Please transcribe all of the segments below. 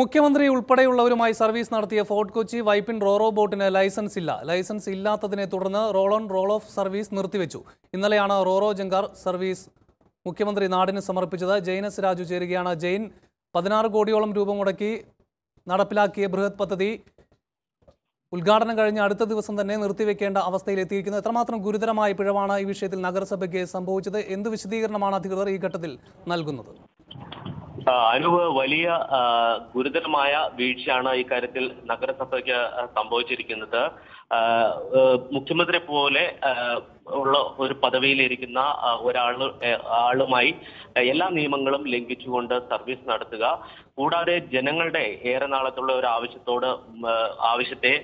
മുഖ്യമന്ത്രി ഉൾപ്പെടെയുള്ളവരുമായി സർവീസ് നടത്തിയ ഫോർട്ട് കൊച്ചി വൈപ്പിൻ റോറോ ബോട്ടിന് ലൈസൻസ് ഇല്ല. ലൈസൻസ് ഇല്ലാത്തതിനെ തുടർന്ന് roll on roll off service നിർത്തിവെച്ചു. ഇന്നലെയാണ് റോറോ ജങ്കാർ സർവീസ് മുഖ്യമന്ത്രി നാടിന് സമർപ്പിച്ചത്. ജെയിനസ് രാജു ചേരുകയാണ്. ജെയിൻ, 16 കോടിയോളം രൂപ മുടക്കി നടപ്പിലാക്കിയ ബൃഹത് പദ്ധതി ഉദ്ഘാടനം കഴിഞ്ഞ അടുത്ത ദിവസം തന്നെ നിർത്തിവെക്കേണ്ട അവസ്ഥയിലെത്തിയിരിക്കുന്നത്. എത്രമാത്രം ഗുരുതരമായ പിഴവാണ് ഈ വിഷയത്തിൽ നഗരസഭയ്ക്ക് സംഭവിച്ചത്? എന്ത് വിശദീകരണമാണ് അധികൃതർ ഈ ഘട്ടത്തിൽ നൽകുന്നത്? അനുവ്, വലിയ ഗുരുതരമായ വീഴ്ചയാണ് ഇക്കാര്യത്തിൽ നഗരസഭയ്ക്ക് സംഭവിച്ചിരിക്കുന്നത്. മുഖ്യമന്ത്രി പോലെ ഉള്ള ഒരു പദവിയിലിരിക്കുന്ന ആളുമായി എല്ലാ നിയമങ്ങളും ലംഘിച്ചുകൊണ്ട് സർവീസ് നടത്തുക, കൂടാതെ ജനങ്ങളുടെ ഏറെ നാളത്തുള്ള ഒരു ആവശ്യത്തെ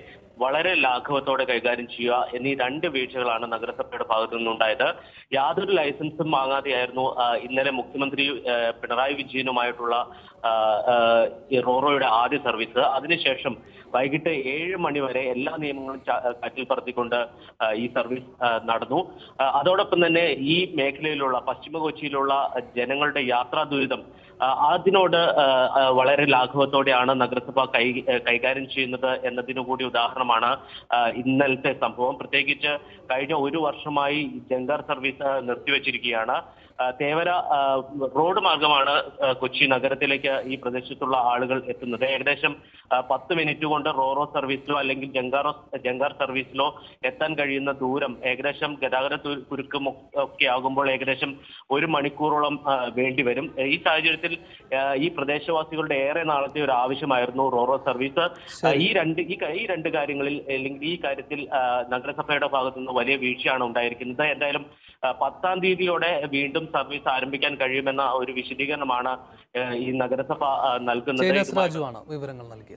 വളരെ ലാഘവത്തോടെ കൈകാര്യം ചെയ്യുക എന്നീ 2 വീഴ്ചകളാണ് നഗരസഭയുടെ ഭാഗത്തു നിന്നുണ്ടായത്. യാതൊരു ലൈസൻസും വാങ്ങാതെയായിരുന്നു ഇന്നലെ മുഖ്യമന്ത്രി പിണറായി വിജയനുമായിട്ടുള്ള റോറോയുടെ ആദ്യ സർവീസ്. അതിനുശേഷം വൈകിട്ട് 7 മണി വരെ എല്ലാ നിയമങ്ങളും കാറ്റിൽ പറത്തിക്കൊണ്ട് ഈ സർവീസ് നടന്നു. അതോടൊപ്പം തന്നെ ഈ മേഖലയിലുള്ള പശ്ചിമ കൊച്ചിയിലുള്ള ജനങ്ങളുടെ യാത്രാ ദുരിതം അതിനോട് വളരെ ലാഘവത്തോടെയാണ് നഗരസഭ കൈകാര്യം ചെയ്യുന്നത് എന്നതിനു കൂടി ഉദാഹരണമാണ് ഇന്നലത്തെ സംഭവം. പ്രത്യേകിച്ച് കഴിഞ്ഞ 1 വർഷമായി ജങ്കാർ സർവീസ് നിർത്തിവെച്ചിരിക്കുകയാണ്. തേവര റോഡ് മാർഗമാണ് കൊച്ചി നഗരത്തിലേക്ക് ഈ പ്രദേശത്തുള്ള ആളുകൾ എത്തുന്നത്. ഏകദേശം 10 മിനിറ്റ് കൊണ്ട് റോറോ സർവീസിലോ അല്ലെങ്കിൽ ജങ്കാർ സർവീസിലോ എത്താൻ കഴിയുന്ന ദൂരം ഏകദേശം ഗതാഗത കുരുക്കും ഒക്കെ ആകുമ്പോൾ ഏകദേശം 1 മണിക്കൂറോളം വേണ്ടിവരും. ഈ സാഹചര്യത്തിൽ ഈ പ്രദേശവാസികളുടെ ഏറെ നാളത്തെ ഒരു ആവശ്യമായിരുന്നു റോറോ സർവീസ്. ഈ രണ്ട് കാര്യങ്ങളിൽ അല്ലെങ്കിൽ ഈ കാര്യത്തിൽ നഗരസഭയുടെ ഭാഗത്തു നിന്ന് വലിയ വീഴ്ചയാണ് ഉണ്ടായിരിക്കുന്നത്. എന്തായാലും 10-ാം തീയതിയോടെ വീണ്ടും സർവീസ് ആരംഭിക്കാൻ കഴിയുമെന്ന ഒരു വിശദീകരണമാണ് ഈ നഗരസഭ നൽകുന്നത്. വിവരങ്ങൾ നൽകിയത്.